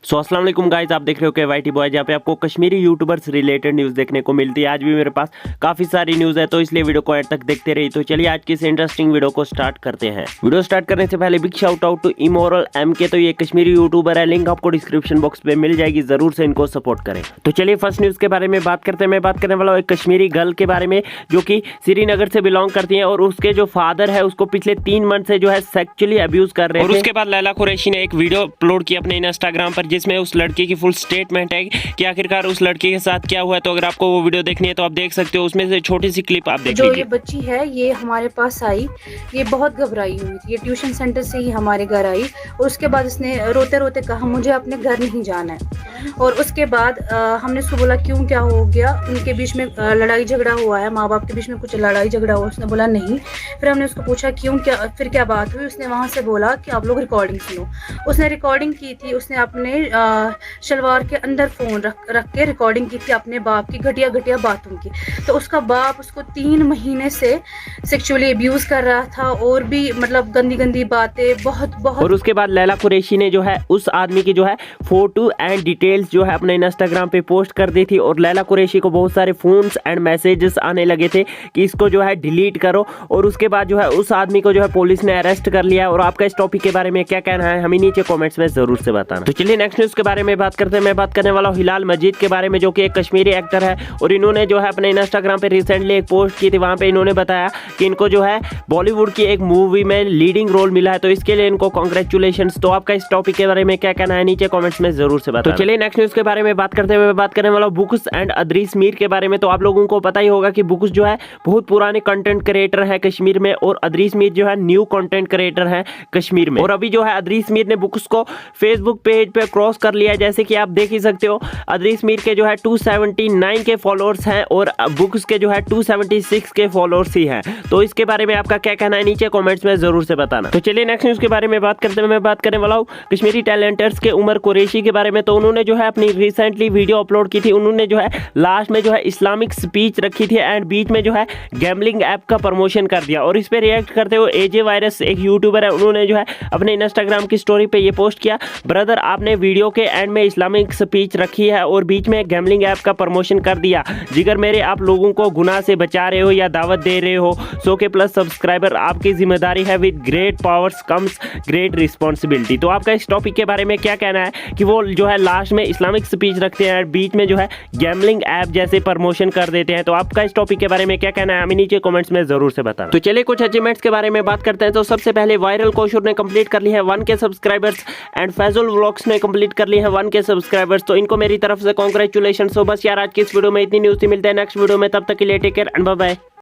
अस्सलाम वालेकुम गाइस, आप देख रहे हो के वाईटी बॉय, जहाँ पे आपको कश्मीरी यूट्यूबर्स रिलेटेड न्यूज़ देखने को मिलती है। आज भी मेरे पास काफ़ी सारी न्यूज़ है, तो इसलिए वीडियो को एंड तक देखते रहिए। तो चलिए आज की इस इंटरेस्टिंग वीडियो को स्टार्ट करते हैं। वीडियो स्टार्ट करने से पहले big shout out to Immoral MK। तो ये कश्मीरी यूट्यूबर है, लिंक आपको डिस्क्रिप्शन बॉक्स पे मिल जाएगी, जरूर से इनको सपोर्ट करें। तो चलिए फर्स्ट न्यूज़ के बारे में बात करते हैं। मैं बात करने वाला हूँ एक कश्मीरी गर्ल के बारे में, जो कि श्रीनगर से बिलोंग करती है और उसके जो फादर है उसको पिछले 3 मंथ से जो है सेक्चुअली अब्यूज कर रहे हैं। और उसके बाद लैला कुरैशी ने एक वीडियो अपलोड की अपने इंस्टाग्राम पर, जिसमें उस लड़की की फुल स्टेटमेंट है कि आखिरकार उस लड़की के साथ क्या हुआ है। तो अगर आपको वो वीडियो देखनी है तो आप देख सकते हो, उसमें से छोटी सी क्लिप आप देख लीजिए। जो ये बच्ची है ये हमारे पास आई, ये बहुत घबराई हुई थी। ये ट्यूशन सेंटर से ही हमारे घर आई और उसके बाद इसने रोते रोते कहा मुझे अपने घर नहीं जाना है। और उसके बाद हमने उसको बोला क्यों, क्या हो गया, उनके बीच में लड़ाई झगड़ा हुआ है, माँ बाप के बीच में कुछ लड़ाई झगड़ा हुआ। उसने बोला नहीं। फिर हमने उसको पूछा क्यों, क्या बात हुई। उसने वहाँ से बोला कि आप लोग रिकॉर्डिंग सुनो। उसने रिकॉर्डिंग की थी, उसने अपने शलवार के अंदर फ़ोन रख के रिकॉर्डिंग की थी अपने बाप की घटिया घटिया बातों की। तो उसका बाप उसको 3 महीने से सेक्सुअली अब्यूज़ कर रहा था और भी मतलब गंदी गंदी बातें बहुत। और उसके बाद लैला कुरैशी ने जो है उस आदमी की जो है फोटो एंड डिटेल्स जो है अपने इंस्टाग्राम पे पोस्ट कर दी थी। और लैला कुरैशी को बहुत सारे फोन्स एंड मैसेजेस आने लगे थे कि इसको जो है डिलीट करो। और उसके बाद जो है उस आदमी को जो है पुलिस ने अरेस्ट कर लिया। और आपका इस टॉपिक के बारे में क्या कहना है हमें नीचे कॉमेंट्स में जरूर से बताना। तो चलिए नेक्स्ट न्यूज़ के बारे में बात करते हैं। मैं बात करने वाला हूँ हिलाल मजीद के बारे में, जो कि एक कश्मीरी एक्टर है। और इन्होंने जो है अपने इंस्टाग्राम पे रिसेंटली एक पोस्ट की थी, वहाँ पे इन्होंने बताया कि इनको जो है बॉलीवुड की एक मूवी में लीडिंग रोल मिला है। तो इसके लिए इनको कॉन्ग्रेचुलेशंस। तो आपका इस टॉपिक के बारे में क्या कहना है नीचे कमेंट्स में जरूर से बताना। तो चलिए नेक्स्ट न्यूज़ के बारे में बात करते हुए मैं बात करने वाला हूँ बुक्स एंड अदरीस मीर के बारे में। तो आप लोगों को पता ही होगा कि बुक्स जो है बहुत पुराने कंटेंट क्रिएटर है कश्मीर में, और अदरीस मीर जो है न्यू कंटेंट क्रिएटर है कश्मीर में। और अभी जो है अदरीस मीर ने बुक्स को फेसबुक पेज पे क्रॉस कर लिया है, जैसे कि आप देख ही सकते हो। अदरीस मीर के जो है 279 के फॉलोअर्स हैं और बुक्स के जो है 276 के फॉलोअर्स ही हैं। तो इसके बारे में आपका क्या कहना है नीचे कमेंट्स में जरूर से बताना। तो चलिए नेक्स्ट न्यूज़ के बारे में बात करते हैं। मैं बात करने वाला हूँ कश्मीरी टैलेंटर्स के उमर कुरैशी के बारे में। तो उन्होंने जो है अपनी रिसेंटली वीडियो अपलोड की थी। उन्होंने जो है लास्ट में जो है इस्लामिक स्पीच रखी थी एंड बीच में जो है गैम्बलिंग ऐप का प्रमोशन कर दिया। और इस पर रिएक्ट करते हुए एजे वायरस एक यूट्यूबर है, उन्होंने जो है अपने इंस्टाग्राम की स्टोरी पे ये पोस्ट किया, ब्रदर आपने वीडियो के एंड में इस्लामिक स्पीच रखी है और बीच में गैम्बलिंग ऐप का प्रमोशन कर दिया। जिगर मेरे आप लोगों को गुनाह से बचा रहे हो या दावत दे रहे हो। 100 के प्लस सब्सक्राइबर आपकी जिम्मेदारी है, with great powers comes great responsibility. तो आपका इस टॉपिक के बारे में क्या कहना है कि वो जो है लास्ट में इस्लामिक स्पीच रखते हैं और बीच में जो है गैम्बलिंग ऐप जैसे प्रमोशन कर देते हैं। तो आपका इस टॉपिक के बारे में क्या कहना है हमें नीचे कमेंट्स में जरूर से बताना। तो चलिए कुछ अचीवमेंट्स के बारे में बात करते हैं। तो सबसे पहले वायरल कोशुर ने कंप्लीट कर ली है 1 के सब्सक्राइबर्स एंड फैजुल व्लॉग्स ने कंप्लीट कर ली है 1 के सब्सक्राइबर्स। तो इनको मेरी तरफ से कांग्रेचुलेशन। सो बस यार आज की इस वीडियो में इतनी न्यूज़ थी, मिलते हैं नेक्स्ट वीडियो में, तब तक के लिए take care and bye bye.